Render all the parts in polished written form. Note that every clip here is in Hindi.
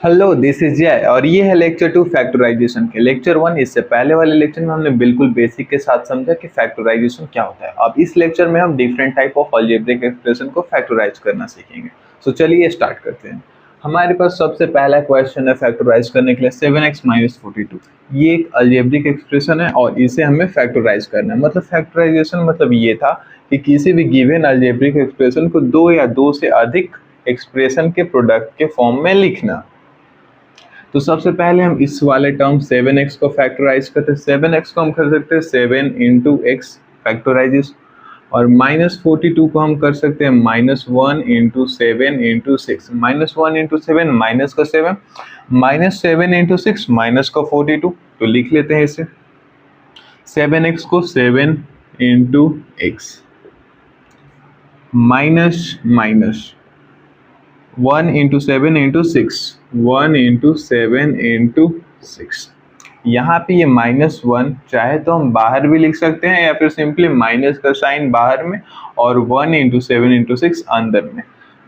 हेलो, दिस इज जय और ये है लेक्चर 2 फैक्टराइजेशन के। लेक्चर 1 इससे पहले वाले लेक्चर में हमने बिल्कुल बेसिक के साथ समझा कि फैक्टराइजेशन क्या होता है। अब इस लेक्चर में हम different type of algebraic expression को फैक्टराइज करना सीखेंगे। तो चलिए स्टार्ट करते हैं। हमारे पास सबसे पहला क्वेश्चन है फैक्टराइज करने के लिए 7x - 42। ये एक अलजेब्रिक एक्सप्रेशन है और इसे हमें फैक्टराइज करना है। मतलब फैक्टराइजेशन मतलब ये था कि किसी भी गिवन अलजेब्रिक एक्सप्रेशन को दो या दो से अधिक एक्सप्रेशन के प्रोडक्ट के फॉर्म में लिखना। तो सबसे पहले हम इस वाले टर्म 7x को फैक्टराइज करते हैं। 7x को हम कर सकते हैं 7 इंटू एक्स फैक्टराइजेस, और -42 को हम कर सकते हैं -1 इंटू 7 इंटू 6। -1 इंटू 7 माइनस का 7, -7 इंटू 6 माइनस का 42। तो लिख लेते हैं इसे 7x को 7 into x minus minus 1 into 7 into 6, 1 into 7 into 6। यहाँ पे ये -1 चाहे तो हम बाहर भी लिख सकते हैं या फिर सिंपली माइनस का साइन बाहर में और 1 इंटू 7 इंटू 6 अंदर में।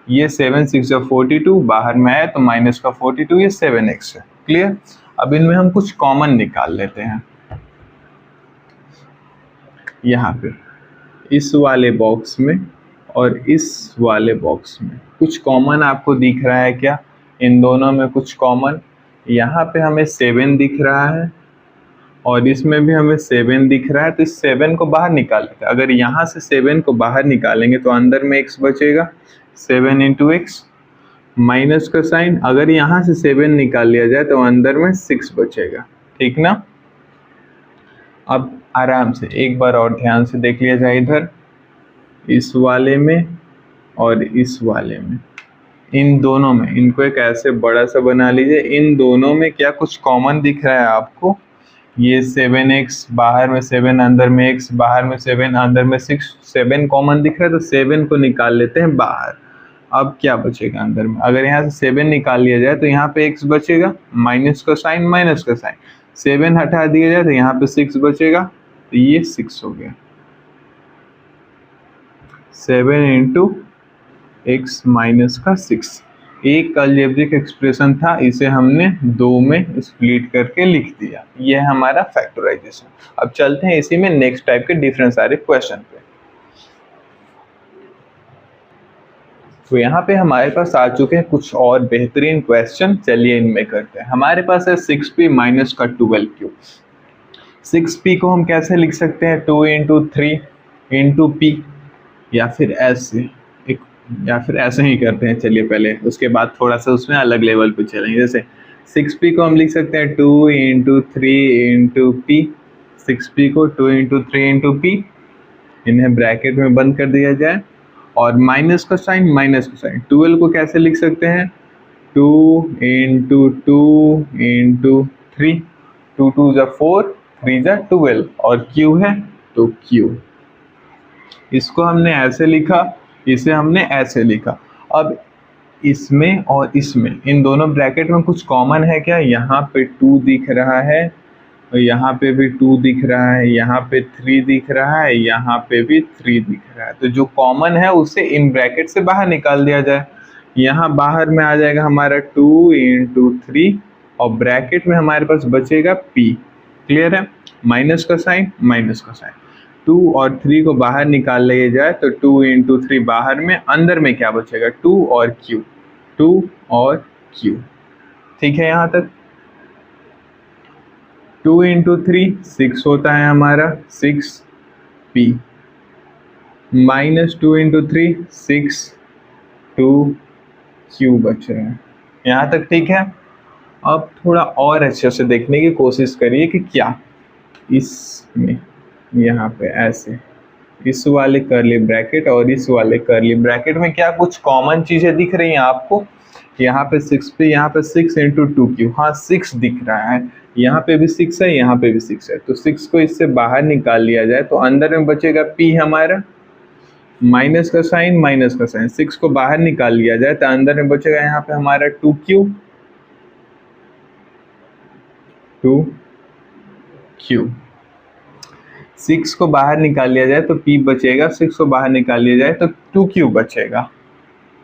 ये 7 6 या 42 बाहर में है तो माइनस का 42, ये 7x है। क्लियर। अब इनमें हम कुछ कॉमन निकाल लेते हैं। यहाँ पे इस वाले बॉक्स में और इस वाले बॉक्स में कुछ कॉमन आपको दिख रहा है क्या? इन दोनों में कुछ कॉमन, यहाँ पे हमें 7 दिख रहा है और इसमें भी हमें 7 दिख रहा है। तो इस 7 को बाहर निकाल लेते हैं। अगर यहाँ से 7 को बाहर निकालेंगे तो अंदर में x बचेगा, 7 इंटू एक्स माइनस का साइन। अगर यहाँ से 7 निकाल लिया जाए तो अंदर में 6 बचेगा। ठीक ना। अब आराम से एक बार और ध्यान से देख लिया जाए, इधर इस वाले में और इस वाले में, इन दोनों में इनको एक ऐसे बड़ा सा बना लीजिए। इन दोनों में क्या कुछ कॉमन दिख रहा है आपको? ये 7x बाहर में 7, अंदर में x, बाहर में 7 अंदर में 6, 7 कॉमन दिख रहा है। तो 7 को निकाल लेते हैं बाहर। अब क्या बचेगा अंदर में? अगर यहाँ से 7 निकाल लिया जाए तो यहाँ पे x बचेगा, माइनस का साइन माइनस का साइन। 7 हटा दिया जाए तो यहाँ पे 6 बचेगा, तो ये 6 हो गया। 7 इंटू एक्स माइनस का 6 एक अलजेब्रिक एक्सप्रेशन था, इसे हमने दो में स्प्लिट करके लिख दिया। यह है हमारा फैक्टराइजेशन। अब चलते हैं इसी में नेक्स्ट टाइप के डिफरेंट सारे क्वेश्चन पे। तो यहाँ पे हमारे पास आ चुके हैं कुछ और बेहतरीन क्वेश्चन। चलिए इनमें करते हैं। हमारे पास है 6p माइनस का 12q। 6p को हम कैसे लिख सकते हैं? 2 इंटू 3 इंटू p, या फिर ऐसे या फिर ऐसे ही करते हैं। चलिए पहले, उसके बाद थोड़ा सा उसमें अलग लेवल पे चलेंगे। जैसे 6p को हम लिख सकते हैं 2 इंटू 3 इंटू p। 6p को 2 इंटू 3 इंटू p, इन्हें ब्रैकेट में बंद कर दिया जाए और माइनस का साइन माइनस का साइन। 12 को कैसे लिख सकते हैं? 2 इंटू 2 इंटू 3, 2 2 जा 4, 3 जा 12, और q है तो q। इसको हमने ऐसे लिखा, इसे हमने ऐसे लिखा। अब इसमें और इसमें, इन दोनों ब्रैकेट में कुछ कॉमन है क्या? यहाँ पे 2 दिख रहा है और यहाँ पे भी 2 दिख रहा है, यहाँ पे 3 दिख रहा है, यहाँ पे भी 3 दिख रहा है। तो जो कॉमन है उसे इन ब्रैकेट से बाहर निकाल दिया जाए। यहाँ बाहर में आ जाएगा हमारा 2 इंटू 3 और ब्रैकेट में हमारे पास बचेगा p। क्लियर है। माइनस का साइन माइनस का साइन। 2 और 3 को बाहर निकाल लिया जाए तो 2 इंटू 3 बाहर में, अंदर में क्या बचेगा? 2 और q, 2 और q। ठीक है। यहाँ तक 2 इंटू 3 6 होता है हमारा, 6p माइनस 2 इंटू 3 6, 2q बच रहा है। यहाँ तक ठीक है। अब थोड़ा और अच्छे से देखने की कोशिश करिए कि क्या इसमें, यहाँ पे ऐसे इस वाले कर्ली ब्रैकेट और इस वाले कर्ली ब्रैकेट में क्या कुछ कॉमन चीजें दिख रही हैं आपको? यहाँ पे 6 पे, यहाँ पे 6 इंटू 2q, हाँ 6 दिख रहा है। यहाँ पे भी 6 है, यहाँ पे भी 6 है। तो 6 को इससे बाहर निकाल लिया जाए तो अंदर में बचेगा p हमारा, माइनस का साइन माइनस का साइन। 6 को बाहर निकाल लिया जाए तो अंदर में बचेगा यहाँ पे हमारा 2q, 2q। 6 को बाहर निकाल लिया जाए तो p बचेगा, 6 को बाहर निकाल लिया जाए तो 2q बचेगा।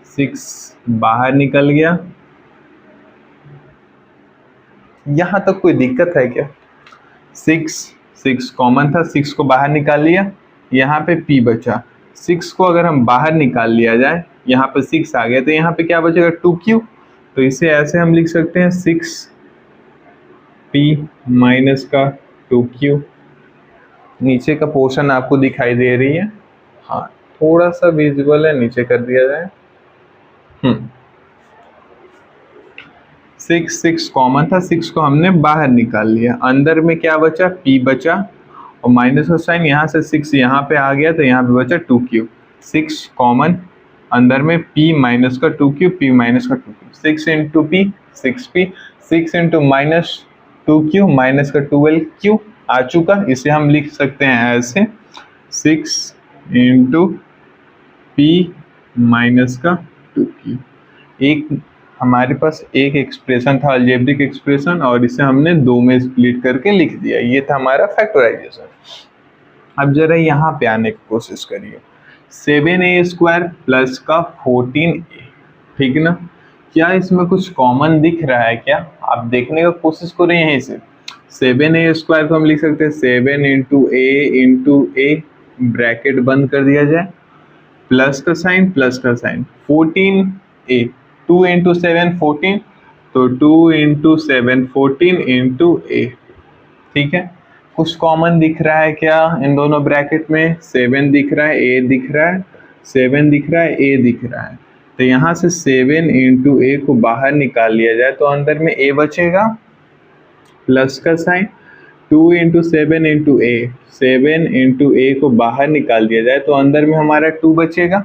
6 बाहर निकल गया यहाँ तक कोई दिक्कत है क्या? 6 कॉमन था, 6 को बाहर निकाल लिया, यहाँ पे p बचा। 6 को अगर हम बाहर निकाल लिया जाए, यहाँ पे 6 आ गया, तो यहाँ पे क्या बचेगा? 2q। तो इसे ऐसे हम लिख सकते हैं 6p माइनस का 2q। नीचे का पोर्शन आपको दिखाई दे रही है? हाँ, थोड़ा सा विजिबल है, नीचे कर दिया जाए। 6 कॉमन था, 6 को हमने बाहर निकाल लिया, अंदर में क्या बचा? p बचा, और माइनस का साइन, यहाँ से 6 यहाँ पे आ गया, तो यहाँ पे बचा 2q। 6 कॉमन, अंदर में p माइनस का 2q, p माइनस का 2q, 6 into p 6p, 6 into minus 2q minus का 12q आ चुका। इसे हम लिख सकते हैं ऐसे 6 इंटू p माइनस का 2q। एक हमारे पास एक एक्सप्रेशन था, अलजेब्रिक एक्सप्रेशन, और इसे हमने दो में स्प्लिट करके लिख दिया। ये था हमारा फैक्टराइजेशन। अब जरा यहाँ पे आने की कोशिश करिए। 7a² प्लस का 14a, ठीक ना? क्या इसमें कुछ कॉमन दिख रहा है क्या? आप देखने का कोशिश करें यहीं से। 7a² को हम लिख सकते हैं 7 इंटू a ब्रैकेट बंद कर दिया जाए, प्लस का साइन 14a, 2 इंटू 7 14, तो 2 इंटू 7 14 इंटू a, ठीक है? कुछ कॉमन दिख रहा है क्या इन दोनों ब्रैकेट में? 7 दिख रहा है, a दिख रहा है, 7 दिख रहा है, a दिख रहा है। तो यहाँ से 7 इंटू a को बाहर निकाल लिया जाए तो अंदर में a बचेगा, प्लस का sign 2 into 7 into a, 7 into a को बाहर निकाल दिया जाए तो अंदर में हमारा 2 बचेगा,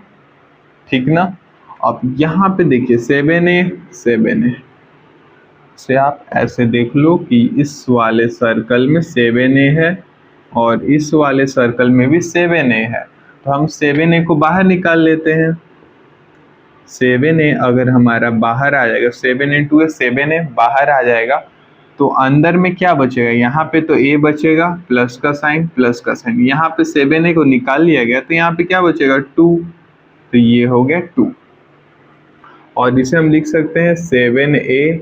ठीक ना? अब यहाँ पे देखिए 7a से आप ऐसे देख लो कि इस वाले सर्कल में 7a है और इस वाले सर्कल में भी 7a है, तो हम 7a को बाहर निकाल लेते हैं। 7a अगर हमारा बाहर आ जाएगा, 7 इंटू 7a बाहर आ जाएगा, तो अंदर में क्या बचेगा? यहाँ पे तो a बचेगा, प्लस का साइन प्लस का साइन, यहाँ पे 7a को निकाल लिया गया तो यहाँ पे क्या बचेगा? 2, तो ये हो गया 2। और इसे हम लिख सकते हैं 7a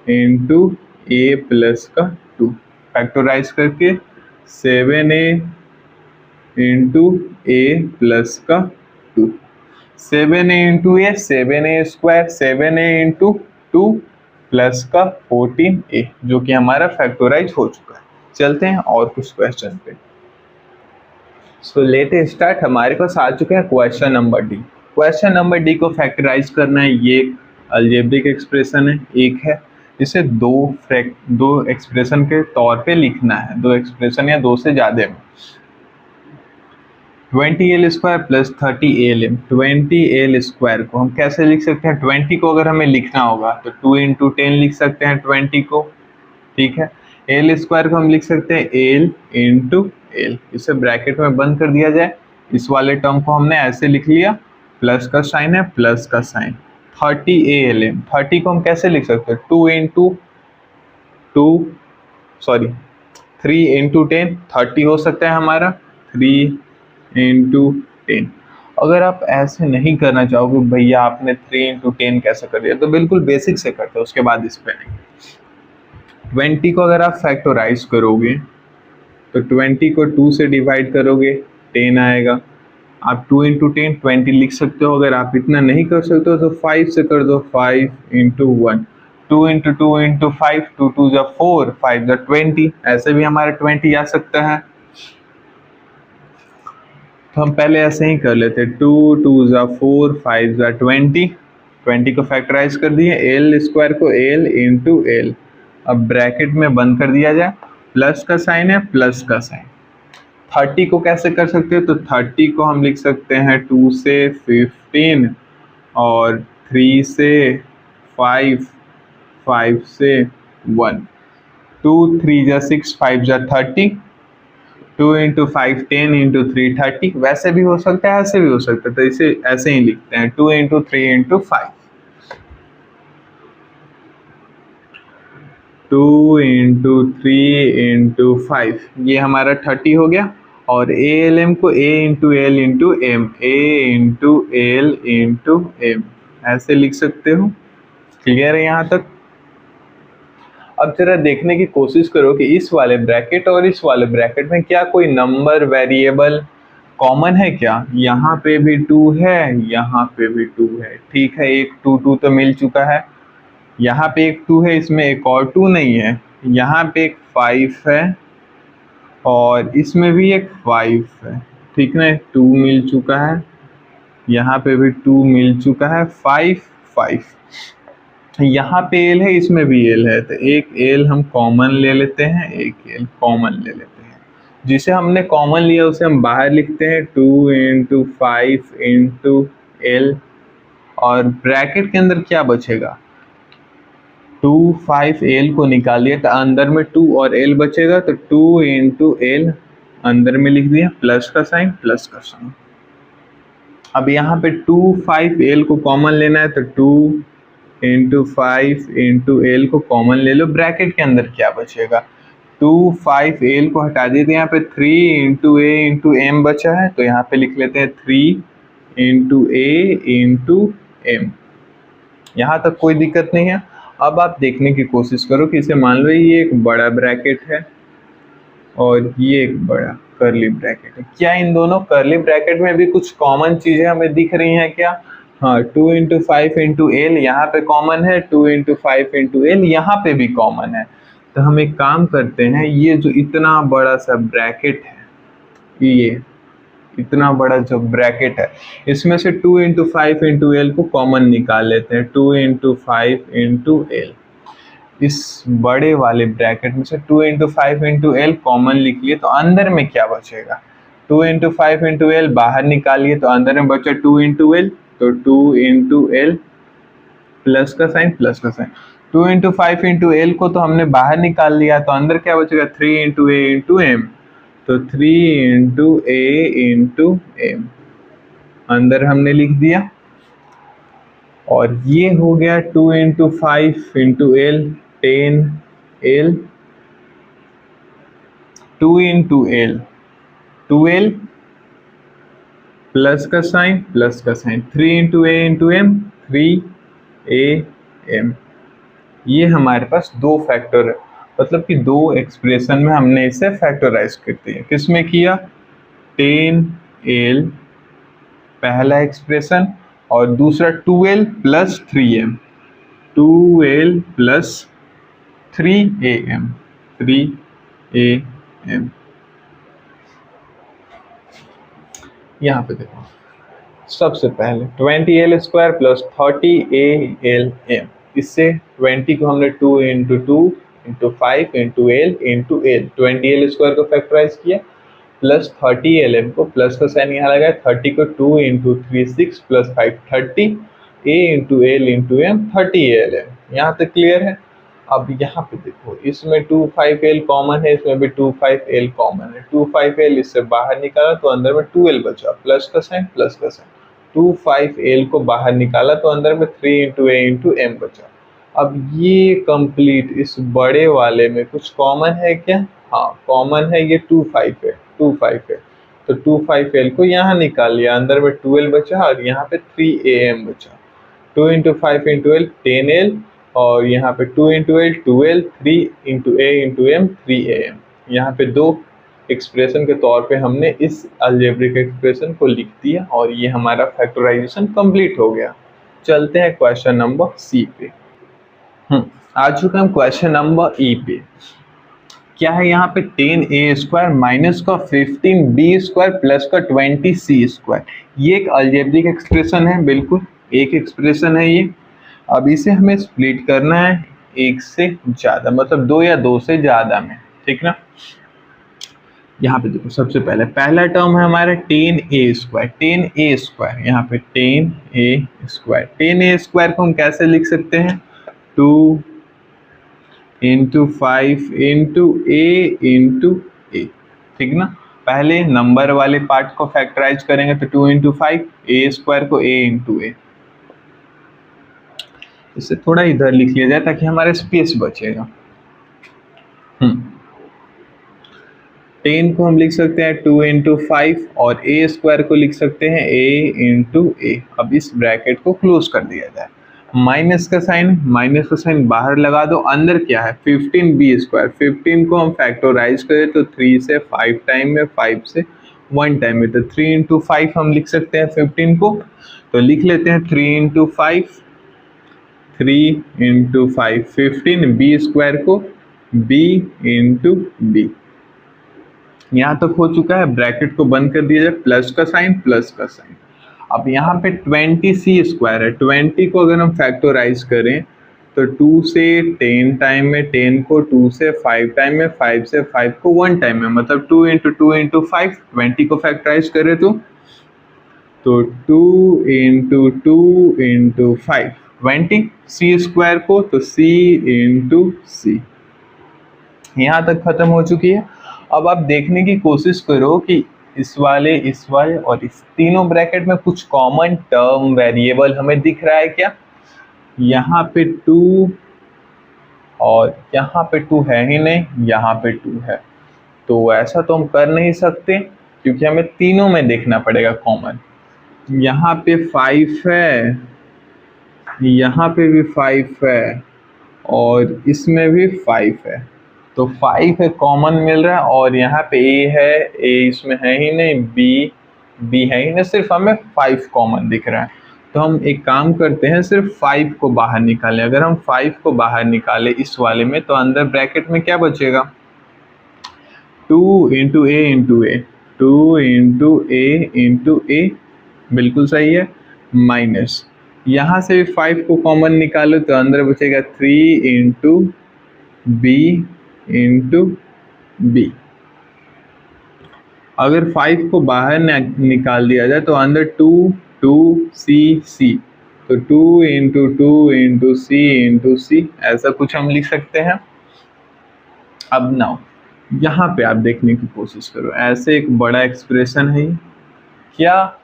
इंटू a प्लस का 2, फैक्टराइज करके 7a इंटू a प्लस का 2, 7a into a 7a² 7a into 2 plus का 14a, जो कि हमारा फैक्टराइज हो चुका है। चलते हैं और कुछ क्वेश्चन पे। So let start. हमारे पास आ चुके हैं question number D. Question number D को फैक्टराइज करना है। ये अलजेब्रिक एक्सप्रेशन है, एक है, इसे दो एक्सप्रेशन के तौर पे लिखना है, दो एक्सप्रेशन या दो से ज्यादा में। 20l² प्लस 30alm, 20l² को हम कैसे लिख सकते हैं? 20 को अगर हमें लिखना होगा तो 2 इंटू 10 लिख सकते हैं 20 को, ठीक है? l² को हम लिख सकते हैं l इंटू l, इसे ब्रैकेट में बंद कर दिया जाए। इस वाले टर्म को हमने ऐसे लिख लिया, प्लस का साइन है, प्लस का साइन। 30alm, 30 को हम कैसे लिख सकते हैं? 3 इंटू 10, 30 हो सकता है हमारा, 3 इंटू 10। अगर आप ऐसे नहीं करना चाहोगे भैया आपने 3 इंटू 10 कैसे कर दिया, तो बिल्कुल बेसिक से करते हैं, उसके बाद इस पे नहीं। 20 को अगर आप फैक्टराइज करोगे तो 20 को 2 से डिवाइड करोगे 10 आएगा। आप 2 इंटू 10 20 लिख सकते हो। अगर आप इतना नहीं कर सकते हो तो 5 से कर दो, 5 इंटू 1, 2 इंटू 2 इंटू 5, 2 2 जा 4, 5 जा 20, ऐसे भी हमारा 20 आ सकता है। तो हम पहले ऐसे ही कर लेते, 2 2 जा 4, 5 जा 20, 20 को फैक्टराइज कर दिए, l² को l इंटू l, अब ब्रैकेट में बंद कर दिया जाए, प्लस का साइन है, प्लस का साइन। 30 को कैसे कर सकते हैं? तो 30 को हम लिख सकते हैं 2 से 15 और 3 से 5, 5 से 1, 2 3 जा 6, 5 जा 30, 2 इंटू 5 10 इंटू 3 30, वैसे भी हो सकता है, ऐसे भी हो सकता है, तो इसे ऐसे ही लिखते हैं 2 इंटू 3 इंटू 5, 2 इंटू 3 इंटू 5, ये हमारा 30 हो गया। और ALM को A into L into M, A into L into M, ऐसे लिख सकते हो। क्लियर है यहाँ तक? अब जरा देखने की कोशिश करो कि इस वाले ब्रैकेट और इस वाले ब्रैकेट में क्या कोई नंबर वेरिएबल कॉमन है क्या। यहाँ पे भी 2 है, यहाँ पे भी 2 है, ठीक है, एक 2 तो मिल चुका है। यहाँ पे एक 2 है, इसमें एक और 2 नहीं है। यहाँ पे एक 5 है और इसमें भी एक 5 है, ठीक है, 2 मिल चुका है। यहाँ पे भी 2 मिल चुका है, 5 5। यहाँ पे एल है, इसमें भी एल है, तो एक एल हम कॉमन ले लेते हैं, एक एल कॉमन ले लेते हैं। जिसे हमने कॉमन लिया उसे हम बाहर लिखते हैं 2 इंटू 5 इंटू एल, और ब्रैकेट के अंदर क्या बचेगा, 2 5 एल को निकालिए तो अंदर में 2 और एल बचेगा, तो 2 इंटू एल अंदर में लिख दिया, प्लस का साइन प्लस का साइन। अब यहाँ पे 2 5 एल को कॉमन लेना है, तो 2 इंटू 5 इंटू एल को कॉमन ले लो। ब्रैकेट के अंदर क्या बचेगा, 2 5 एल को हटा दिए तो यहाँ पे 3 इंटू ए इंटू एम बचा है, तो यहाँ पे लिख लेते हैं 3 इंटू ए इंटू एम। यहाँ तक कोई दिक्कत नहीं है। अब आप देखने की कोशिश करो कि इसे मान लो ये एक बड़ा ब्रैकेट है और ये एक बड़ा कर्ली ब्रैकेट है, क्या इन दोनों कर्ली ब्रैकेट में भी कुछ कॉमन चीजें हमें दिख रही हैं क्या। हाँ, 2 इंटू 5 इंटू एल यहाँ पे कॉमन है, 2 इंटू 5 इंटू एल यहाँ पे भी कॉमन है। तो हम एक काम करते हैं, ये जो इतना बड़ा सा ब्रैकेट है, ये इतना बड़ा जो ब्रैकेट है, इसमें से 2 इंटू 5 इंटू एल को कॉमन निकाल लेते हैं, 2 इंटू 5 इंटू एल। इस बड़े वाले ब्रैकेट में से 2 इंटू 5 इंटू एल कॉमन लिख लिए, तो अंदर में क्या बचेगा, 2 इंटू 5 इंटू एल बाहर निकालिए तो अंदर में बचा 2 इंटू एल, तो 2 इंटू एल प्लस का साइन प्लस का साइन। 2 इंटू 5 इंटू एल को तो हमने बाहर निकाल लिया, तो अंदर क्या बचेगा, 3 इंटू ए इंटू एम, तो 3 इंटू ए इंटू एम अंदर हमने लिख दिया। और ये हो गया 2 into 5 into L 10 L, 2 into L 2l plus का साइन प्लस का sign, 3 into A into M 3am। ये हमारे पास दो फैक्टर है, मतलब कि दो एक्सप्रेशन में हमने इसे फैक्टराइज कर दिया। किस में किया, 10l पहला एक्सप्रेशन और दूसरा 2l plus 3m, 2l plus 3am 3am। यहाँ पे देखो, सबसे पहले 20l स्क्वायर प्लस 30alm, इससे 20 को हमने 2 into 2 into 5 into L into L 20l square को फैक्टराइज किया, प्लस 30lm को प्लस का साइन यहाँ लगाया, 30 को 2 into 3 6 plus 5 30 a into L into M 30alm। यहाँ तक क्लियर है। अब यहाँ पे देखो, इसमें 2 5l कॉमन है, इसमें भी 2 5l कॉमन है, 2 5l इससे बाहर निकाला तो अंदर में 2l बचा, प्लस का साइन प्लस का साइन, 2 5l को बाहर निकाला तो अंदर में 3 इंटू ए इंटू एम बचा। अब ये कंप्लीट इस बड़े वाले में कुछ कॉमन है क्या, हाँ कॉमन है, ये 2 5 है, 2 5 है, तो 2 5l को यहाँ निकाल लिया, अंदर में 2l बचा और यहाँ पे 3am बचा। 2 इंटू 5 इंटू एल 10l और यहाँ पे 2 into L 2l, 3 into A into M 3am। यहाँ पे दो एक्सप्रेशन के तौर पे हमने इस अलजेब्रिक एक्सप्रेशन को लिख दिया और ये हमारा फैक्टराइजेशन कंप्लीट हो गया। चलते हैं क्वेश्चन नंबर सी पे। आ चुके हम क्वेश्चन नंबर ई पे। क्या है यहाँ पे, 10a स्क्वायर माइनस का 15b स्क्वायर प्लस का 20c स्क्वायर। ये एक अलजेब्रिक एक्सप्रेशन है, बिल्कुल एक एक्सप्रेशन है ये। अब इसे हमें स्प्लिट करना है एक से ज़्यादा, मतलब 2 या 2 से ज़्यादा में, ठीक ना। यहाँ पे देखो, सबसे पहले पहला टर्म है हमारा 10a स्क्वायर, 10a स्क्वायर, यहाँ पे 10a स्क्वायर, 10a स्क्वायर को हम कैसे लिख सकते हैं, 2 into 5 into a into a, ठीक ना। पहले नंबर वाले पार्ट को फैक्टराइज करेंगे तो 2 इंटू 5, a स्क्वायर को a इंटू a, इसे थोड़ा इधर लिख लिया जाए ताकि हमारा स्पेस बचेगा। 10 को हम लिख सकते हैं 2 इंटू 5 और a स्क्वायर को लिख सकते हैं a इंटू a। अब इस ब्रैकेट को क्लोज कर दिया जाए। माइनस का साइन बाहर लगा दो, अंदर क्या है 15b²। 15 को हम फैक्टराइज करें तो 3 से 5 टाइम में, 5 से 1 टाइम में, तो 3 इंटू 5 हम लिख सकते हैं 15 को। तो लिख लेते हैं 3 इंटू 5, 3 इंटू 5 15, b² को b इंटू b। यहाँ तक हो चुका है, ब्रैकेट को बंद कर दिया जाए, प्लस का साइन। अब यहाँ पे 20c² है, 20 को अगर हम फैक्टराइज करें तो 2 से 10 टाइम में, 10 को 2 से 5 टाइम में, 5 से 5 को 1 टाइम में, मतलब 2 इंटू 2 इंटू 5। 20 को फैक्टराइज करें तो 2 इंटू 2 इंटू 5 20, c² को तो c इंटू c। यहाँ तक खत्म हो चुकी है। अब आप देखने की कोशिश करो कि इस वाले और इस तीनों ब्रैकेट में कुछ कॉमन टर्म वेरिएबल हमें दिख रहा है क्या? यहाँ पे 2 और यहाँ पे 2 है ही नहीं, यहाँ पे 2 है, तो ऐसा तो हम कर नहीं सकते क्योंकि हमें तीनों में देखना पड़ेगा कॉमन। यहाँ पे 5 है, यहाँ पे भी 5 है और इसमें भी 5 है, तो 5 है कॉमन मिल रहा है। और यहाँ पे a है, a इसमें है ही नहीं, b है ही नहीं, सिर्फ हमें 5 कॉमन दिख रहा है। तो हम एक काम करते हैं, सिर्फ 5 को बाहर निकालें। अगर हम 5 को बाहर निकालें इस वाले में तो अंदर ब्रैकेट में क्या बचेगा? 2 into a into a, 2 into a into a, बिल्कुल सही है, माइनस यहाँ से भी 5 को कॉमन निकालो तो अंदर बचेगा 3 इंटू b इंटू b। अगर 5 को बाहर निकाल दिया जाए तो अंदर 2c, तो 2 into 2 into c into c, ऐसा कुछ हम लिख सकते हैं। अब नाउ यहाँ पे आप देखने की कोशिश करो, ऐसे एक बड़ा एक्सप्रेशन है, क्या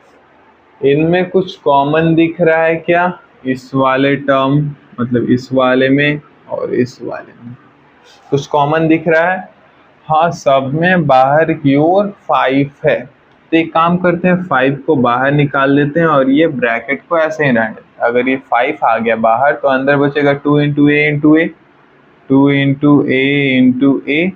इनमें कुछ कॉमन दिख रहा है क्या? इस वाले टर्म, मतलब इस वाले में और इस वाले में कुछ कॉमन दिख रहा है? हाँ, सब में बाहर की ओर 5 है। तो एक काम करते हैं, 5 को बाहर निकाल देते हैं और ये ब्रैकेट को ऐसे ही रहने देते हैं। अगर ये 5 आ गया बाहर तो अंदर बचेगा 2 into A into A, 2 into A into ए।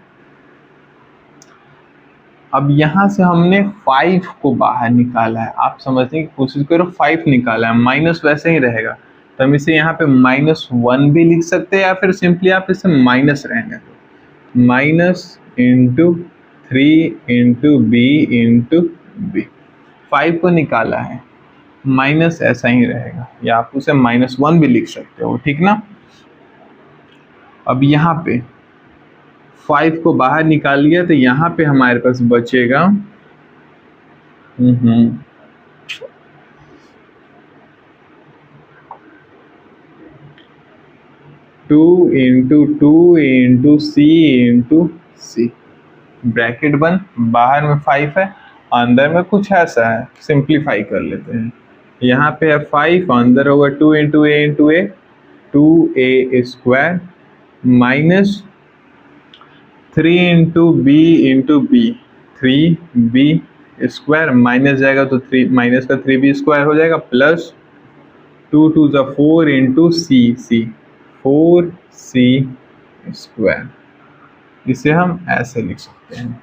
अब यहाँ से हमने 5 को बाहर निकाला है, आप समझने की कोशिश करो, 5 निकाला है, माइनस वैसे ही रहेगा, तो हम इसे यहाँ पे -1 भी लिख सकते हैं या फिर सिंपली आप इसे माइनस रहने दो, minus into 3 into B into B. 5 को निकाला है, माइनस ऐसा ही रहेगा, या आप उसे -1 भी लिख सकते हो, ठीक ना। अब यहाँ पे 5 को बाहर निकाल लिया तो यहाँ पे हमारे पास बचेगा 2 इंटू 2 इंटू सी इंटू सी, ब्रैकेट बंद, बाहर में 5 है, अंदर में कुछ ऐसा है, सिंप्लीफाई कर लेते हैं। यहाँ पे है 5, अंदर होगा 2 into A into A, 2a² minus 3 into B into B, 3b², minus जाएगा तो 3 माइनस का 3b² हो जाएगा, प्लस 2 2 जा 4 इंटू सी, 4c²। इसे हम ऐसे लिख सकते हैं।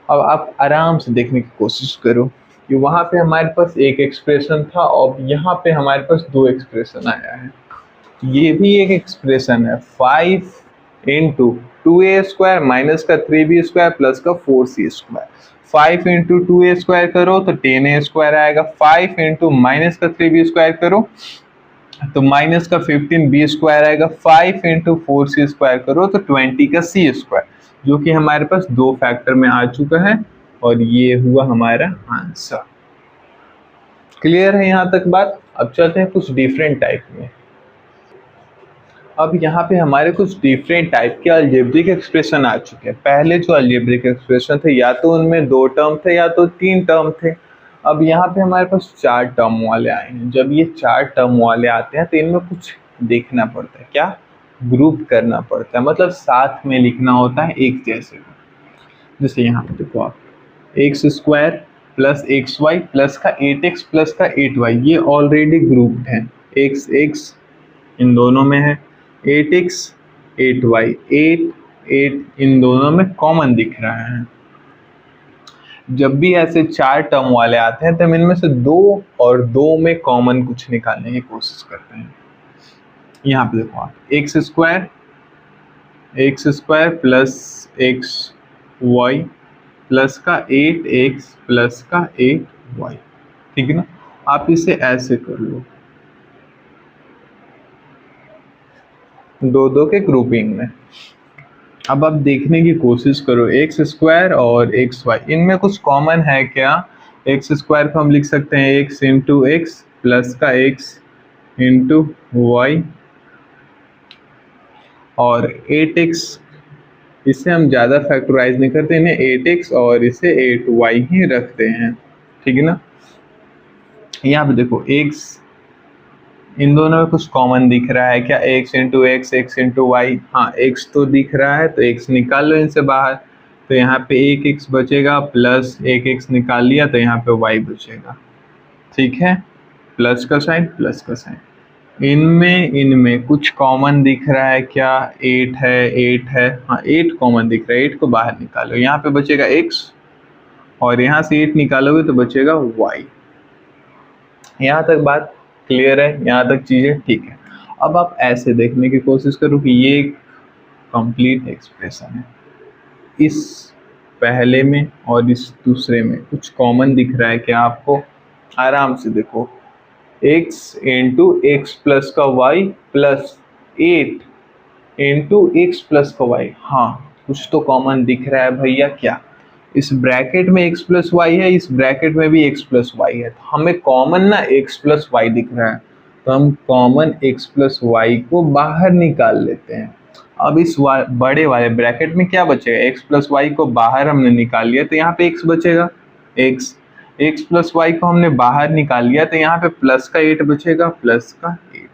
अब आप आराम से देखने की कोशिश करो कि वहाँ पे हमारे पास एक एक्सप्रेशन था और यहाँ पे हमारे पास 2 एक्सप्रेशन आया है। ये भी एक एक्सप्रेशन है, 5 इंटू 2a² माइनस का 3b² प्लस का 4c²। 5 इंटू 2a² करो तो 10a² आएगा, 5 इंटू माइनस का 3b² करो तो माइनस का 15b² आएगा, 5 इंटू 4c² करो तो 20 का c², जो कि हमारे पास 2 फैक्टर में आ चुका है और ये हुआ हमारा आंसर। क्लियर है यहाँ तक बात? अब चलते हैं कुछ डिफरेंट टाइप में। अब यहाँ पे हमारे कुछ डिफरेंट टाइप के अलजेब्रिक एक्सप्रेशन आ चुके हैं। पहले जो अलजेब्रिक एक्सप्रेशन थे या तो उनमें 2 टर्म थे या तो 3 टर्म थे। अब यहाँ पे हमारे पास 4 टर्म वाले आए हैं। जब ये 4 टर्म वाले आते हैं तो इनमें कुछ देखना पड़ता है, क्या ग्रुप करना पड़ता है, मतलब साथ में लिखना होता है एक जैसे। जैसे यहाँ पे देखो आप, x² प्लस xy प्लस का 8x प्लस का 8y, ये ऑलरेडी ग्रुप्ड है। एक्स एक्स इन दोनों में है, 8x 8y 8 8 इन दोनों में कॉमन दिख रहा है। जब भी ऐसे 4 टर्म वाले आते हैं तो हम इनमें से 2 और 2 में कॉमन कुछ निकालने की कोशिश करते हैं। यहाँ पे देखो आप x square plus x y plus का 8x प्लस का 8y, ठीक है ना। आप इसे ऐसे कर लो, दो के ग्रुपिंग में। अब आप देखने की कोशिश करो एक्स स्क्वायर और एक्स वाई, इनमें कुछ कॉमन है क्या। एक्स स्क्वायर को हम लिख सकते हैं एक्स इंटू एक्स प्लस का एक्स इंटू वाई, और 8x इसे हम ज़्यादा फैक्टराइज नहीं करते, इन्हें 8x और इसे 8y ही रखते हैं, ठीक है ना। यहाँ पे देखो x इन दोनों में कुछ कॉमन दिख रहा है क्या, x into x x into y, हाँ x तो दिख रहा है तो x निकाल लो इनसे बाहर, तो यहाँ पे एक x बचेगा प्लस एक x निकाल लिया तो यहाँ पे y बचेगा, ठीक है, प्लस का साइन प्लस का साइन। इनमें कुछ कॉमन दिख रहा है क्या, 8 है, हाँ 8 कॉमन दिख रहा है, 8 को बाहर निकालो, यहाँ पे बचेगा x और यहाँ से 8 निकालोगे तो बचेगा y। यहाँ तक बात क्लियर है, यहाँ तक चीज़ें ठीक है। अब आप ऐसे देखने की कोशिश करो कि ये एक कंप्लीट एक्सप्रेशन है, इस पहले में और इस दूसरे में कुछ कॉमन दिख रहा है क्या आपको, आराम से देखो x इंटू एक्स प्लस का y plus 8 into x plus का y, हाँ कुछ तो कॉमन दिख रहा है भैया, क्या, इस ब्रैकेट में x प्लस वाई है, इस ब्रैकेट में भी x प्लस वाई है, तो हमें कॉमन ना x प्लस वाई दिख रहा है, तो हम कॉमन x प्लस वाई को बाहर निकाल लेते हैं। अब इस बड़े वाले ब्रैकेट में क्या बचेगा, x प्लस वाई को बाहर हमने निकाल लिया तो यहाँ पे x बचेगा, x प्लस वाई को हमने बाहर निकाल लिया तो यहाँ पे प्लस का 8 बचेगा, प्लस का 8,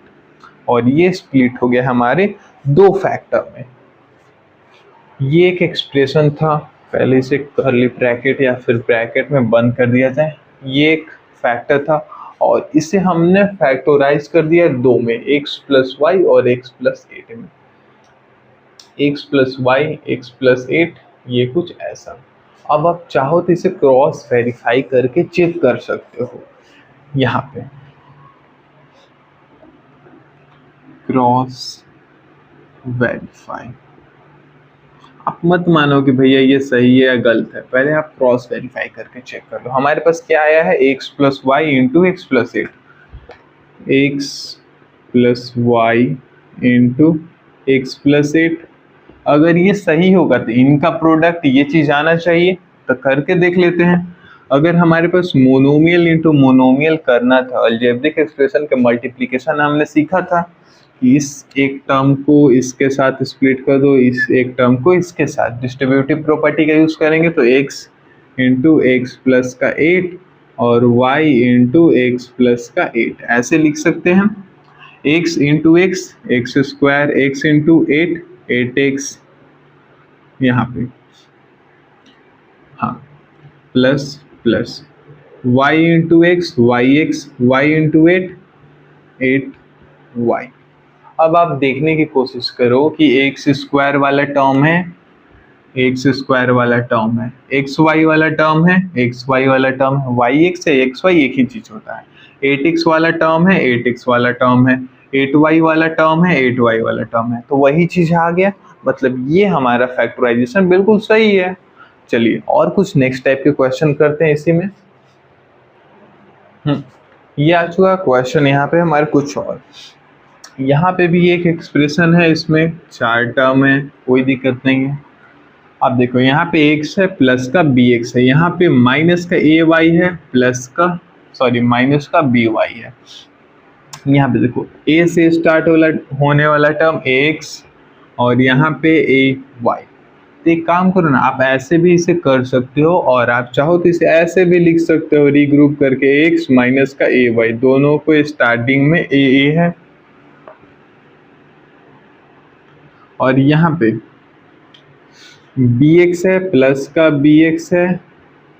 और ये स्प्लिट हो गया हमारे 2 फैक्टर में। ये एक एक्सप्रेशन था, पहले इसे कर्ली ब्रैकेट या फिर ब्रैकेट में बंद कर दिया जाए, ये एक फैक्टर था और इसे हमने फैक्टराइज कर दिया 2 में, x प्लस वाई और x प्लस 8 में, x plus y x plus 8, ये कुछ ऐसा। अब आप चाहो तो इसे क्रॉस वेरीफाई करके चेक कर सकते हो, यहाँ पे क्रॉस वेरीफाई, आप मत मानो कि भैया ये सही है या गलत है, पहले आप क्रॉस वेरीफाई करके चेक कर लो। हमारे पास क्या आया है, x plus y into x plus 8, x plus y into x plus 8, अगर ये सही होगा तो इनका प्रोडक्ट ये चीज़ आना चाहिए, तो करके देख लेते हैं। अगर हमारे पास मोनोमियल इंटू मोनोमियल करना था, अलजेब्रिक एक्सप्रेशन के मल्टीप्लिकेशन हमने सीखा था, इस एक टर्म को इसके साथ स्प्लिट कर दो, इस एक टर्म को इसके साथ, डिस्ट्रीब्यूटिव प्रॉपर्टी का यूज़ करेंगे तो x इंटू एक्स प्लस का 8 और y इंटू एक्स प्लस का 8 ऐसे लिख सकते हैं। x into x x square, x into 8 8x यहाँ पे, हाँ plus plus y into x y x, y into 8 8y। अब आप देखने की कोशिश करो कि एक्स स्क्वायर वाला टर्म है, एक्स स्क्वायर वाला टर्म है, एक्स वाई वाला टर्म है, एक्स वाई वाला टर्म है, वाई एक्स है एक्स वाई एक ही चीज होता है, 8x वाला टर्म है 8x वाला टर्म है, 8y वाला टर्म है 8y वाला टर्म है, तो वही चीज आ गया, मतलब ये हमारा फैक्टराइजेशन बिल्कुल सही है। चलिए और कुछ नेक्स्ट टाइप के क्वेश्चन करते हैं इसी में। ये आ चुका क्वेश्चन, यहाँ पे हमारे कुछ और, यहाँ पे भी एक एक्सप्रेशन है, इसमें 4 टर्म है, कोई दिक्कत नहीं है। अब देखो यहाँ पे x है प्लस का bx है, यहाँ पे माइनस का ay है प्लस का माइनस का by है। यहाँ पे देखो a से स्टार्ट होने वाला टर्म ax और यहाँ पे ay, तो एक काम करो ना, आप ऐसे भी इसे कर सकते हो और आप चाहो तो इसे ऐसे भी लिख सकते हो, रीग्रुप करके x माइनस का ay, दोनों को स्टार्टिंग में a है और यहाँ पे bx है प्लस का bx है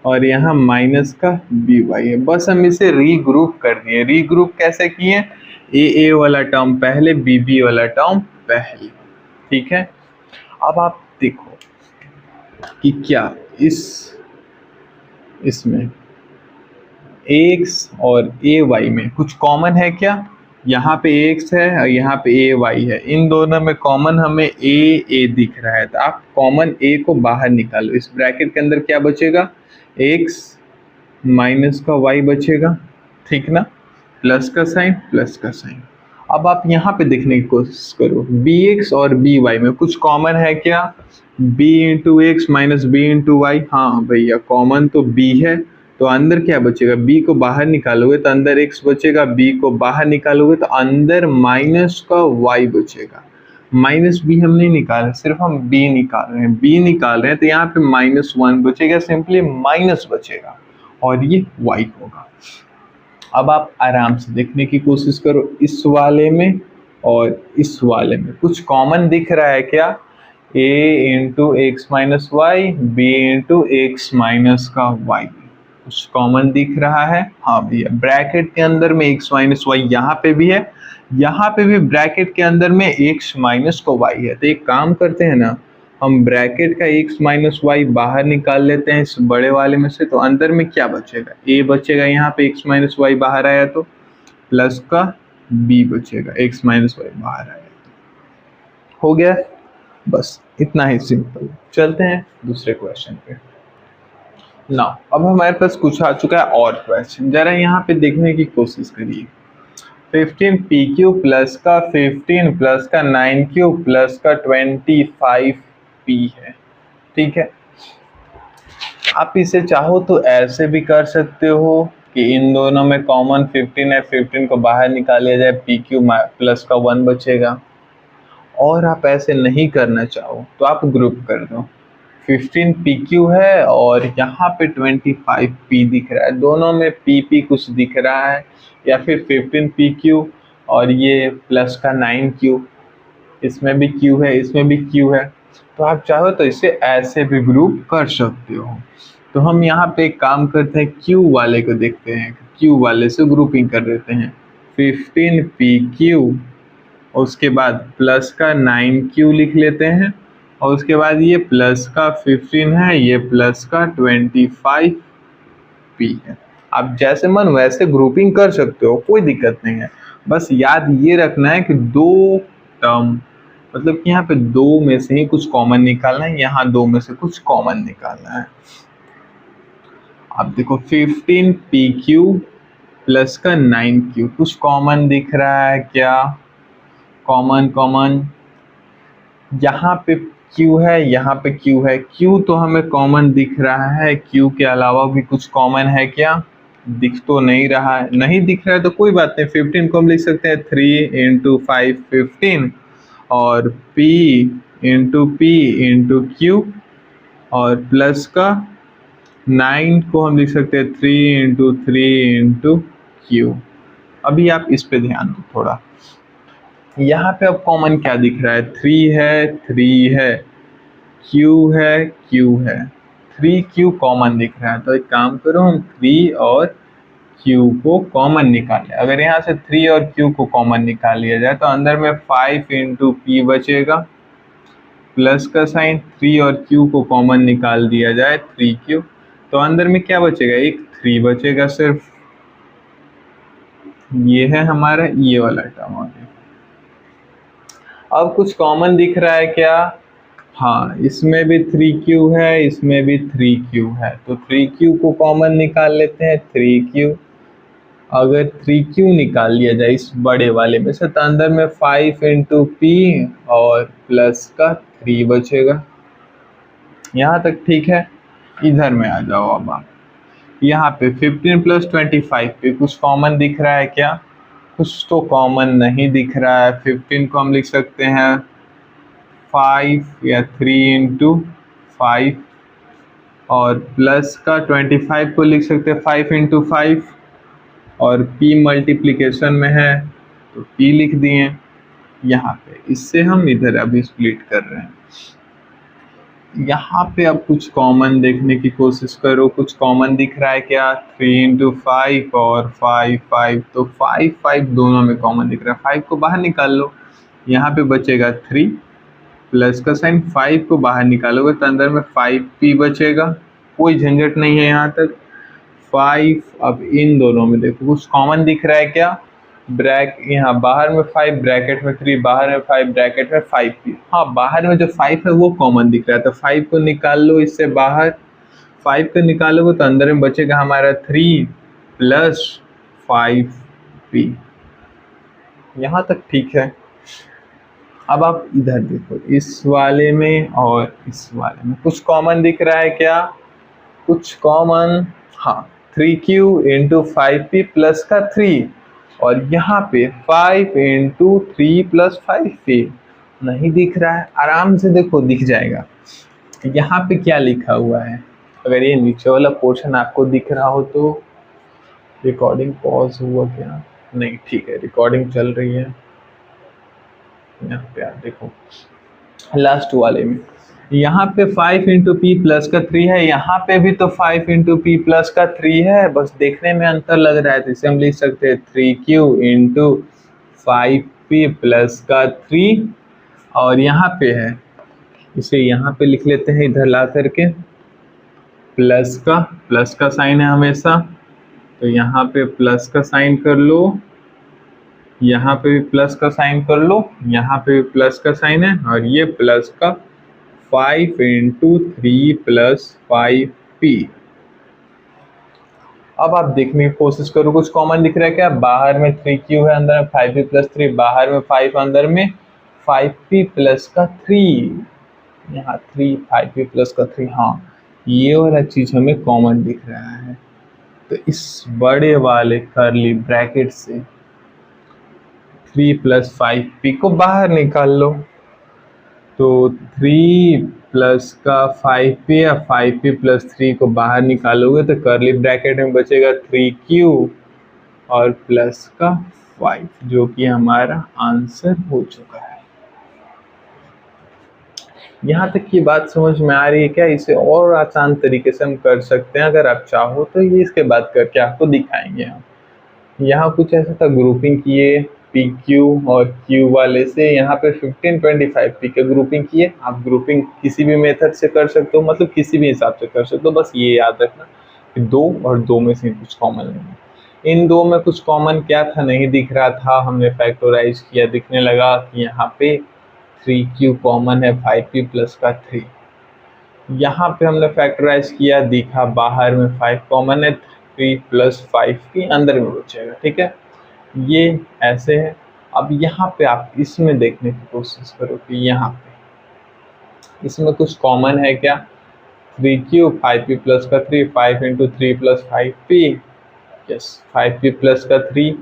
और यहाँ माइनस का by है। बस हम इसे रीग्रुप कर दिए। रीग्रुप कैसे किए, ए वाला टर्म पहले, बी वाला टर्म पहले, ठीक है। अब आप देखो कि क्या इसमें x और ay में कुछ कॉमन है क्या? यहाँ पे x है और यहाँ पे ay है, इन दोनों में कॉमन हमें a दिख रहा है, तो आप कॉमन a को बाहर निकालो। इस ब्रैकेट के अंदर क्या बचेगा? x माइनस का y बचेगा, ठीक ना, प्लस का साइन प्लस का साइन। अब आप यहाँ पे देखने की कोशिश करो, bx और by में कुछ कॉमन है क्या? b into x minus b into y, हाँ भैया कॉमन तो b है, तो अंदर क्या बचेगा? b को बाहर निकालोगे तो अंदर x बचेगा, b को बाहर निकालोगे तो अंदर माइनस का y बचेगा। माइनस b हम नहीं निकाल रहे, सिर्फ हम b निकाल रहे हैं, तो यहाँ पे -1 बचेगा, सिंपली माइनस बचेगा और ये y होगा। अब आप आराम से देखने की कोशिश करो, इस वाले में और इस वाले में कुछ कॉमन दिख रहा है क्या? a into x minus y, b into x minus का y, कुछ कॉमन दिख रहा है? हाँ भैया, ब्रैकेट के अंदर में x माइनस वाई यहाँ पे भी है, यहाँ पे भी ब्रैकेट के अंदर में x माइनस को y है। तो एक काम करते हैं ना, हम ब्रैकेट का x माइनस वाई बाहर निकाल लेते हैं इस बड़े वाले में से, तो अंदर में क्या बचेगा? a बचेगा, यहाँ पे x माइनस वाई बाहर आया तो प्लस का b बचेगा, x माइनस वाई बाहर आया तो। हो गया, बस इतना ही सिंपल। चलते हैं दूसरे क्वेश्चन पे। ना अब हमारे पास कुछ आ चुका है और क्वेश्चन, जरा यहाँ पे देखने की कोशिश करिए। 15pq प्लस का 15 प्लस का 9q प्लस का 25p है, ठीक है। आप इसे चाहो तो ऐसे भी कर सकते हो कि इन दोनों में कॉमन 15 है, 15 को बाहर निकाल लिया जाए, pq प्लस का 1 बचेगा। और आप ऐसे नहीं करना चाहो तो आप ग्रुप कर दो, 15pq है और यहाँ पे 25p दिख रहा है, दोनों में p कुछ दिख रहा है, या फिर 15pq और ये प्लस का 9q, इसमें भी q है इसमें भी q है, तो आप चाहो तो इसे ऐसे भी ग्रुप कर सकते हो। तो हम यहाँ पे एक काम करते हैं, q वाले को देखते हैं, q वाले से ग्रुपिंग कर देते हैं, 15pq, उसके बाद प्लस का 9q लिख लेते हैं, और उसके बाद ये प्लस का 15 है, ये प्लस का 25p है। आप जैसे मन वैसे ग्रुपिंग कर सकते हो, कोई दिक्कत नहीं है। बस याद ये रखना है कि दो टर्म, मतलब कि यहाँ पे दो में से ही कुछ कॉमन निकालना है, यहाँ दो में से कुछ कॉमन निकालना है। आप देखो 15pq प्लस का 9q, कुछ कॉमन दिख रहा है क्या? कॉमन यहाँ पे q है, यहाँ पे q है, q तो हमें कॉमन दिख रहा है, q के अलावा भी कुछ कॉमन है क्या? दिख तो नहीं रहा है, नहीं दिख रहा है तो कोई बात नहीं, 15 को हम लिख सकते हैं 3 इंटू 5 15, और p इंटू q, और प्लस का 9 को हम लिख सकते हैं 3 इंटू q। अभी आप इस पे ध्यान दो थोड़ा, यहाँ पे अब कॉमन क्या दिख रहा है? 3 है, q है, 3q कॉमन दिख रहा है, तो एक काम करो, हम 3 और q को कॉमन निकालें। अगर यहाँ से 3 और q को कॉमन निकाल लिया जाए तो अंदर में 5 इंटू p बचेगा, प्लस का साइन, 3 और q को कॉमन निकाल दिया जाए 3q, तो अंदर में क्या बचेगा? एक 3 बचेगा सिर्फ, ये है हमारा ये वाला टर्म आ गया। अब कुछ कॉमन दिख रहा है क्या? हाँ, इसमें भी 3q है, इसमें भी 3q है, तो 3q को कॉमन निकाल लेते हैं, 3q। अगर 3q निकाल लिया जाए इस बड़े वाले में से तो अंदर में 5 इंटू p और प्लस का 3 बचेगा। यहाँ तक ठीक है? इधर में आ जाओ अब आप, यहाँ पे 15 प्लस 25 पे कुछ कॉमन दिख रहा है क्या? कुछ तो कॉमन नहीं दिख रहा है। 15 को हम लिख सकते हैं 5 या 3 इंटू 5, और प्लस का 25 को लिख सकते हैं 5 इंटू 5, और p मल्टीप्लिकेशन में है तो p लिख दिए यहाँ पे। इससे हम इधर अभी स्प्लिट कर रहे हैं, यहाँ पे अब कुछ कॉमन देखने की कोशिश करो, कुछ कॉमन दिख रहा है क्या? 3 इंटू 5 और 5 5, तो 5 5 दोनों में कॉमन दिख रहा है। 5 को बाहर निकाल लो, यहाँ पे बचेगा 3 प्लस का साइन। 5 को बाहर निकालोगे तो अंदर में 5p बचेगा, कोई झंझट नहीं है यहाँ तक। 5 अब इन दोनों में देखो कुछ कॉमन दिख रहा है क्या? ब्रैक यहाँ बाहर में 5 ब्रैकेट में 3, बाहर में 5 ब्रैकेट में 5p। हाँ, बाहर में जो 5 है वो कॉमन दिख रहा है, तो 5 को निकाल लो इससे बाहर। 5 को निकालोगे तो अंदर में बचेगा हमारा 3 प्लस 5p। यहाँ तक ठीक है। अब आप इधर देखो, इस वाले में और इस वाले में कुछ कॉमन दिख रहा है क्या? कुछ कॉमन, हाँ, 3q इंटू 5p प्लस का 3, और यहाँ पे 5 इंटू 3 प्लस 5p नहीं दिख रहा है। आराम से देखो दिख जाएगा। यहाँ पे क्या लिखा हुआ है? अगर ये नीचे वाला पोर्शन आपको दिख रहा हो तो रिकॉर्डिंग पॉज हुआ क्या? नहीं, ठीक है, रिकॉर्डिंग चल रही है। यहाँ पे आप देखो लास्ट वाले में, यहाँ पे 5 इंटू पी प्लस का 3 है, यहाँ पे भी तो 5 इंटू पी प्लस का 3 है, बस देखने में अंतर लग रहा है। तो इसे हम लिख सकते हैं 3q इंटू 5p प्लस का 3, और यहाँ पे है, इसे यहाँ पे लिख लेते हैं इधर ला करके, प्लस का साइन है हमेशा, तो यहाँ पे प्लस का साइन कर लो, यहाँ पे भी प्लस का साइन कर लो, यहाँ पे भी प्लस का साइन है, और ये प्लस का 5 इंटू 3 प्लस 5p। अब आप देखने की कोशिश करो कुछ कॉमन दिख रहा है क्या? बाहर में 3q है, अंदर में 5p प्लस 3, बाहर में 5, अंदर में 5p प्लस का 3, यहाँ 3 5p प्लस का 3। हाँ, ये वाला चीज हमें कॉमन दिख रहा है। तो इस बड़े वाले कर्ली ब्रैकेट से 3 प्लस 5p को बाहर निकाल लो, तो 3 प्लस का 5p या 5p प्लस 3 को बाहर निकालोगे तो कर्ली ब्रैकेट में बचेगा 3q और प्लस का 5, जो कि हमारा आंसर हो चुका है। यहाँ तक की बात समझ में आ रही है क्या? इसे और आसान तरीके से हम कर सकते हैं, अगर आप चाहो तो ये इसके बाद करके आपको दिखाएंगे हम। यहाँ कुछ ऐसा था, ग्रुपिंग किए PQ और Q वाले से, यहाँ पे 15 25 P के ग्रुपिंग किए। आप ग्रुपिंग किसी भी मेथड से कर सकते हो, मतलब किसी भी हिसाब से कर सकते हो, बस ये याद रखना कि 2 और 2 में से कुछ कॉमन नहीं है। इन 2 में कुछ कॉमन क्या था? नहीं दिख रहा था, हमने फैक्टराइज किया, दिखने लगा कि यहाँ पे 3q कॉमन है 5p प्लस का 3। यहाँ पे हमने फैक्टराइज किया, दिखा बाहर में 5 कॉमन है, 3 प्लस 5p अंदर में बचेगा। ठीक है, ये ऐसे है। अब यहाँ पे आप इसमें देखने की कोशिश करो कि यहाँ पे इसमें कुछ कॉमन है क्या? 3q 5p प्लस का 3, 5 into 3 plus 5p, yes 5p plus का 3,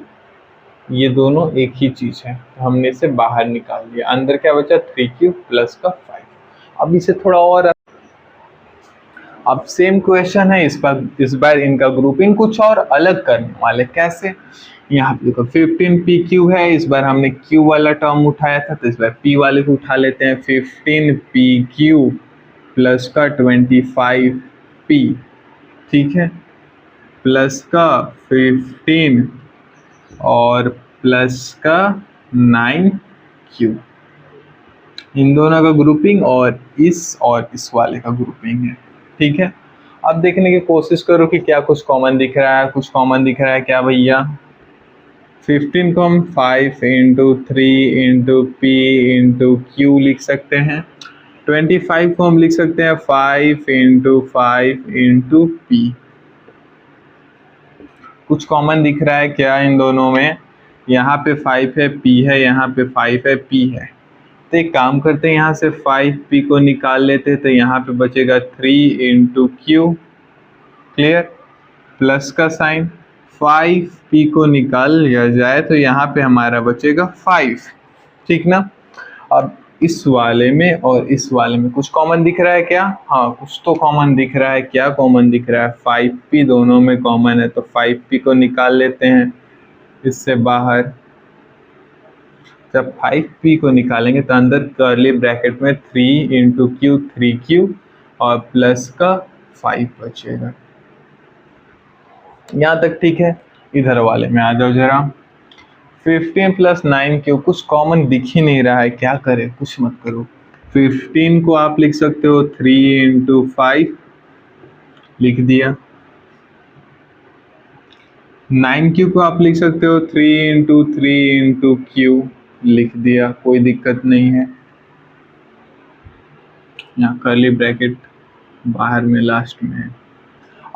ये दोनों एक ही चीज है, तो हमने इसे बाहर निकाल लिया। अंदर क्या बचा? 3q प्लस का 5। अब इसे थोड़ा और, अब सेम क्वेश्चन है, इस बार इनका ग्रुपिंग कुछ और अलग करने वाले। कैसे? यहाँ पे देखो 15pq है, इस बार हमने q वाला टर्म उठाया था, तो इस बार p वाले को उठा लेते हैं। 15pq प्लस का 25p, ठीक है, प्लस का 15 और प्लस का 9q, इन दोनों का ग्रुपिंग और इस वाले का ग्रुपिंग है। ठीक है, अब देखने की कोशिश करो कि क्या कुछ कॉमन दिख रहा है। कुछ कॉमन दिख रहा है क्या भैया? 15 को हम 5 into 3 into p into q लिख सकते हैं। 25 को हम लिख सकते हैं 5 इंटू 5 इंटू p। कुछ कॉमन दिख रहा है क्या इन दोनों में? यहाँ पे 5 है, p है, यहाँ पे 5 है, p है। तो एक काम करते हैं, यहाँ से 5p को निकाल लेते हैं, तो यहाँ पे बचेगा 3 इंटू q, क्लियर, प्लस का साइन। 5p को निकाल लिया जाए तो यहाँ पे हमारा बचेगा 5, ठीक ना। अब इस वाले में और इस वाले में कुछ कॉमन दिख रहा है क्या? हाँ, कुछ तो कॉमन दिख रहा है। क्या कॉमन दिख रहा है? 5p दोनों में कॉमन है, तो 5p को निकाल लेते हैं इससे बाहर। जब 5p को निकालेंगे तो अंदर कर्ली ब्रैकेट में 3 इंटू क्यू 3q और प्लस का 5 बचेगा। यहाँ तक ठीक है। इधर वाले में आ जाओ जरा। 15 प्लस 9q, कुछ कॉमन दिख ही नहीं रहा है, क्या करें, कुछ मत करो। 15 को आप लिख सकते हो 3 इंटू 5, लिख दिया। 9q को आप लिख सकते हो 3 इंटू 3 इंटू क्यू, लिख दिया, कोई दिक्कत नहीं है। यहाँ कर्ली ब्रैकेट बाहर में लास्ट में है।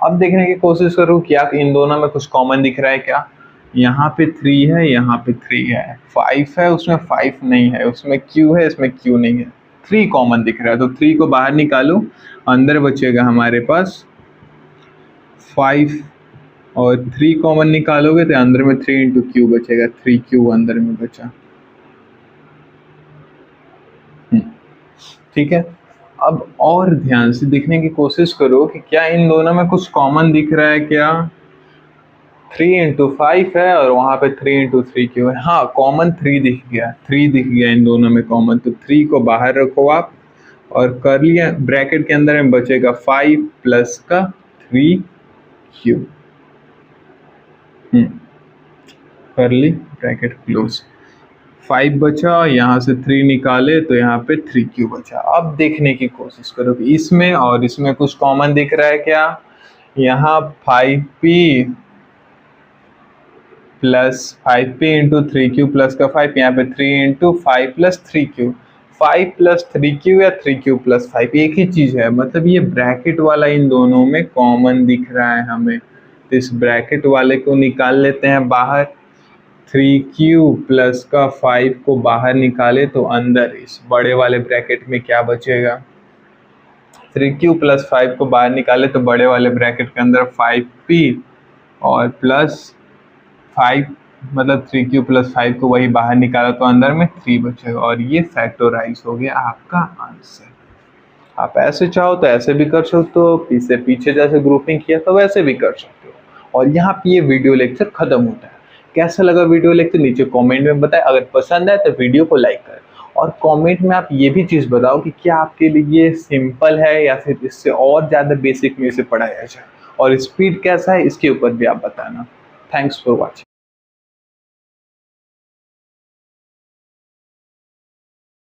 अब देखने की कोशिश करो क्या इन दोनों में कुछ कॉमन दिख रहा है क्या। यहाँ पे 3 है, यहाँ पे 3 है, 5 है, उसमें 5 नहीं है, उसमें q है, इसमें q नहीं है, 3 कॉमन दिख रहा है। तो 3 को बाहर निकालो, अंदर बचेगा हमारे पास 5 और 3 कॉमन निकालोगे तो अंदर में 3 इंटू क्यू बचेगा, 3q अंदर में बचा। ठीक है। अब और ध्यान से देखने की कोशिश करो कि क्या इन दोनों में कुछ कॉमन दिख रहा है क्या। 3 इंटू 5 है और वहाँ पे 3 इंटू 3q है। हाँ, कॉमन 3 दिख गया, 3 दिख गया इन दोनों में कॉमन। तो 3 को बाहर रखो आप और कर्ली ब्रैकेट के अंदर में बचेगा 5 प्लस का 3q। Curly bracket close. 5 बचा, यहाँ से 3 निकाले तो यहाँ पे 3q बचा। अब देखने की कोशिश करो कि इसमें और इसमें कुछ कॉमन दिख रहा है क्या। यहाँ 5p plus 5p into 3q plus का 5, यहाँ पे 3 into 5 plus 3q, 5 plus 3q या 3q प्लस 5 एक ही चीज़ है। मतलब ये ब्रैकेट वाला इन दोनों में कॉमन दिख रहा है हमें, तो इस ब्रैकेट वाले को निकाल लेते हैं बाहर। 3q प्लस का 5 को बाहर निकाले तो अंदर इस बड़े वाले ब्रैकेट में क्या बचेगा। 3q प्लस 5 को बाहर निकाले तो बड़े वाले ब्रैकेट के अंदर 5p और प्लस 5, मतलब 3q प्लस 5 को वही बाहर निकाला तो अंदर में 3 बचेगा और ये फैक्टराइज हो गया आपका आंसर। आप ऐसे चाहो तो ऐसे भी कर सकते हो, पीछे पीछे जैसे ग्रुपिंग किया तो वैसे भी कर सकते हो। और यहाँ पे ये वीडियो लेक्चर खत्म होता है। कैसा लगा वीडियो लेक्चर नीचे कमेंट में बताएं। अगर पसंद आए तो वीडियो को लाइक करें और कमेंट में आप ये भी चीज़ बताओ कि क्या आपके लिए सिंपल है या फिर इससे और ज़्यादा बेसिक में इसे पढ़ाया जाए, और स्पीड कैसा है इसके ऊपर भी आप बताना। Thanks for watching.